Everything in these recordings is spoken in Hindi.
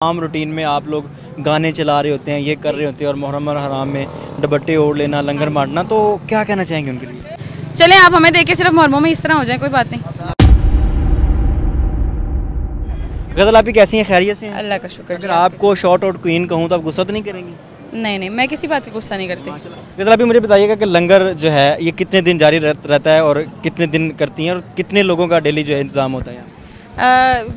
आम रूटीन में आप लोग गाने चला रहे होते हैं, ये कर रहे होते हैं और मुहर्रम और हराम में दुपट्टे ओढ़ लेना, लंगर बांटना, तो क्या कहना चाहेंगे उनके लिए? चलें आप हमें देख के सिर्फ मुहर्रम में इस तरह हो जाए, कोई बात नहीं। गज़ल आप ही कैसी हैं, खैरियत से हैं? अल्लाह का शुक्र। अगर आपको शॉर्ट आउट क्वीन कहूँ तो आप गुस्सा तो नहीं करेंगी? नहीं, मैं किसी बात का गुस्सा नहीं करती। गज़ल आप ही मुझे बताइएगा कि लंगर जो है ये कितने दिन जारी रहता है और कितने दिन करती हैं और कितने लोगों का डेली जो है इंतज़ाम होता है यहाँ?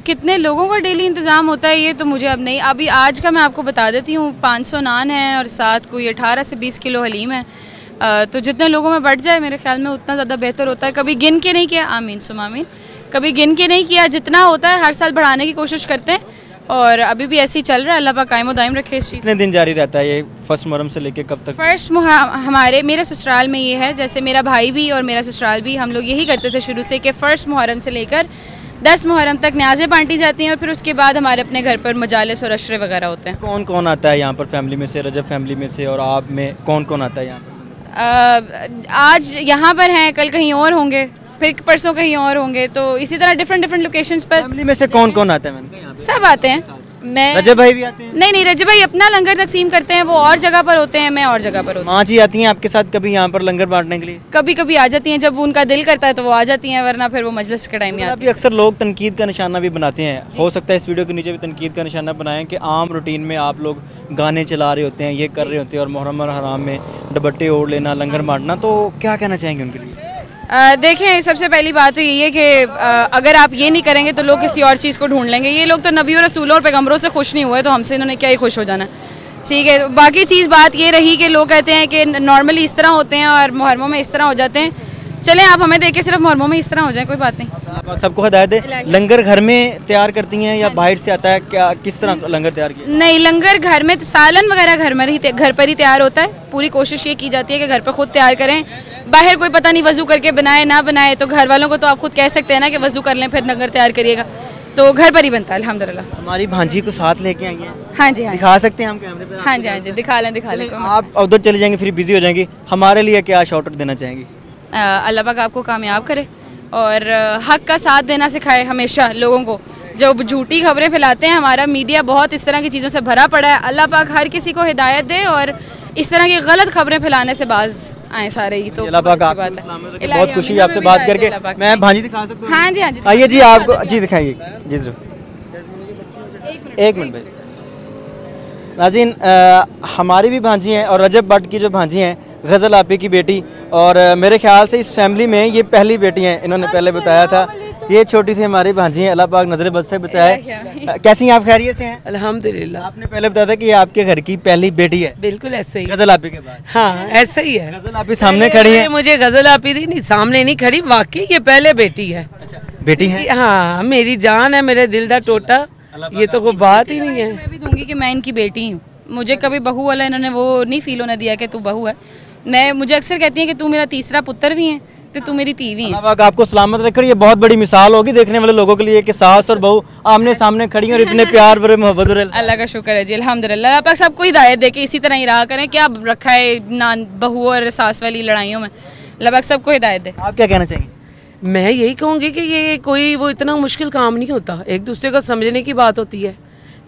कितने लोगों का डेली इंतज़ाम होता है ये तो मुझे अब नहीं, अभी आज का मैं आपको बता देती हूँ। 500 नान है और साथ कोई 18 से 20 किलो हलीम है। तो जितने लोगों में बढ़ जाए मेरे ख्याल में उतना ज़्यादा बेहतर होता है। कभी गिन के नहीं किया, आमीन सुमामीन, कभी गिन के नहीं किया। जितना होता है हर साल बढ़ाने की कोशिश करते हैं और अभी भी ऐसे ही चल रहा है। अल्लाह पाक कायम दायम रखे इस चीज़। कितने दिन जारी रहता है ये फर्स्ट मुहर्रम से लेके कब तक? फर्स्ट मेरे ससुराल में ये है, जैसे मेरा भाई भी और मेरा ससुराल भी, हम लोग यही करते थे शुरू से कि फ़र्स्ट मुहर्रम से लेकर 10 मुहर्रम तक न्याज़ें बांटी जाती हैं और फिर उसके बाद हमारे अपने घर पर मजालिस और अशरे वगैरह होते हैं। कौन कौन आता है यहाँ पर फैमिली में से, रजब फैमिली में से, और आप में कौन कौन आता है यहाँ पर? आज यहाँ पर हैं, कल कहीं और होंगे, फिर परसों कहीं और होंगे, तो इसी तरह डिफरेंट लोकेशंस पर। फैमिली में से कौन कौन आता है मैम? सब आते हैं। मैं रजब भाई भी आते हैं? नहीं, रजब भाई अपना लंगर तकसीम करते हैं, वो और जगह पर होते हैं, मैं और जगह पर होती हूँ। माँ जी आती हैं आपके साथ कभी यहाँ पर लंगर बांटने के लिए? कभी कभी आ जाती हैं, जब उनका दिल करता है तो वो आ जाती हैं, वरना फिर वो मजलिस के टाइम में आती हैं। अक्सर लोग तनकीद का निशाना भी बनाते हैं, हो सकता है इस वीडियो के नीचे भी तनकीद का निशाना बनाएं कि आम रूटीन में आप लोग गाने चला रहे होते हैं, ये कर रहे होते हैं और मुहर्रम और हराम में दुपट्टे ओढ़ लेना, लंगर बांटना, तो क्या कहना चाहेंगे उनके लिए? देखें, सबसे पहली बात तो यही है कि अगर आप ये नहीं करेंगे तो लोग किसी और चीज़ को ढूंढ लेंगे। ये लोग तो नबी और रसूलों और पैगम्बरों से खुश नहीं हुए, तो हमसे इन्होंने क्या ही खुश हो जाना, ठीक है। बाकी चीज़ बात ये रही कि लोग कहते हैं कि नॉर्मली इस तरह होते हैं और मुहर्रमों में इस तरह हो जाते हैं। चलें आप हमें देख के सिर्फ मुहर्रमों में इस तरह हो जाए, कोई बात नहीं। आप सबको हिदायत है, लंगर घर में तैयार करती हैं या बाहर से आता है, क्या किस तरह लंगर तैयार किया? नहीं, लंगर घर में, सालन वगैरह घर पर ही तैयार होता है। पूरी कोशिश ये की जाती है कि घर पर खुद तैयार करें। बाहर कोई पता नहीं वजू करके बनाए ना बनाए, तो घर वालों को तो आप खुद कह सकते हैं ना कि वजू कर लें फिर लंगर तैयार करिएगा, तो घर पर ही बनता है अल्हम्दुलिल्लाह। हमारी भांजी को साथ लेके आई हैं? हाँ जी, हाँ दिखा सकते हैं हम कैमरे पे? हाँ जी, दिखा लें। आप उधर चले जाएंगे फिर बिजी हो जाएंगी, हमारे लिए क्या शॉर्ट आउट देना चाहेंगी? अल्लाह पाक आपको कामयाब करे और हक का साथ देना सिखाए हमेशा लोगों को। जो झूठी खबरें फैलाते हैं, हमारा मीडिया बहुत इस तरह की चीज़ों से भरा पड़ा है। अल्लाह पाक हर किसी को हिदायत दे और इस तरह की गलत खबरें फैलाने से बाज आए सारे ही। तो अल्लाह पाक आपको सलामत रखे। बहुत खुशी है आपसे बात करके। मैं भांजी दिखा सकता हूँ? हाँ जी, आइए जी, आपको जी दिखाइए जी जरूर। एक मिनट भाई। नाज़रीन, हमारी भी भांजी हैं और रजब भट्ट की जो भांजी हैं गज़ल आपी की बेटी, और मेरे ख्याल से इस फैमिली में ये पहली बेटी हैं, इन्होंने पहले बताया था। ये छोटी सी हमारी भांजी हैं, अल्लाह पाक नजर बद से बचाए। कैसी हैं आप, खैरियत से हैं? अल्हम्दुलिल्लाह। आपने पहले बताया था कि ये आपके घर की पहली बेटी है। बिल्कुल ऐसे ही, गज़ल आपी के बाद? हाँ ऐसा ही है। गज़ल आपी सामने खड़ी है? मुझे गज़ल आपी थी नहीं, सामने नहीं खड़ी, वाकई ये पहले बेटी है। अच्छा, बेटी है? हाँ, मेरी जान है, मेरे दिल का टोटा, ये तो कोई बात ही नहीं है। मैं भी दूंगी कि मैं इनकी बेटी हूँ। मुझे कभी बहू वाला इन्होंने वो नहीं फील होने दिया कि तू बहू है। मुझे अक्सर कहती हैं कि तू मेरा तीसरा पुत्र भी है, तो तू मेरी तीवी है। आपको सलामत रखकर। ये बहुत बड़ी मिसाल होगी देखने वाले लोगों के लिए कि सास और बहू आमने सामने खड़ी हैं और इतने प्यार भरे मोहब्बत। अल्लाह का शुक्र है जी, अल्हम्दुलिल्लाह। आप सबको हिदायत दे के इसी तरह ही रहा करें। क्या रखा है ना बहू और सास वाली लड़ाइयों में, अल्लाह पाक सबको हिदायत दे। आप क्या कहना चाहेंगे? मैं यही कहूँगी कि ये कोई वो इतना मुश्किल काम नहीं होता, एक दूसरे को समझने की बात होती है,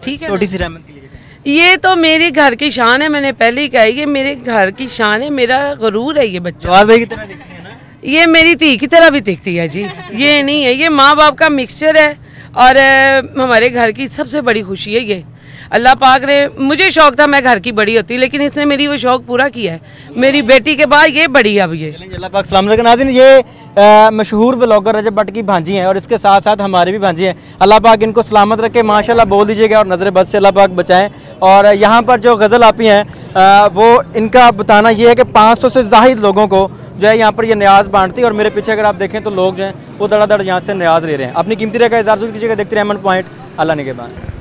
ठीक है। छोटी सी रहमत के लिए ये तो मेरे घर की शान है, मैंने पहले ही कहा, ये मेरे घर की शान है, मेरा गुरूर है ये बच्चा। जवाब भाई की तरह दिखती है ना? ये मेरी धी की तरह भी दिखती है जी, ये नहीं है, ये माँ बाप का मिक्सचर है और हमारे घर की सबसे बड़ी खुशी है ये। अल्लाह पाक ने, मुझे शौक था मैं घर की बड़ी होती, लेकिन इसने मेरी वो शौक पूरा किया है। मेरी बेटी के बाद ये बड़ी है अब ये। अल्लाह पाक सलामत रखे। नाज़रीन, ये मशहूर व्लॉगर रजब भट्ट की भांजी हैं और इसके साथ साथ हमारे भी भांजी हैं। अल्लाह पाक इनको सलामत रखे, माशाल्लाह बोल दीजिएगा, और नज़र बद से अल्लाह पाक बचाएं। और यहाँ पर जो गज़ल आपी हैं वो इनका बताना ये है कि 500 से ज़ाहिद लोगों को जो है यहाँ पर ये न्याज बांटती है। और मेरे पीछे अगर आप देखें तो लोग जो हैं वो धड़ाधड़ यहाँ से न्याज ले रहे हैं। अपनी कीमती राय का इज़हार कीजिएगा। देखते रहे अमन पॉइंट। अल्लाह निगहबान।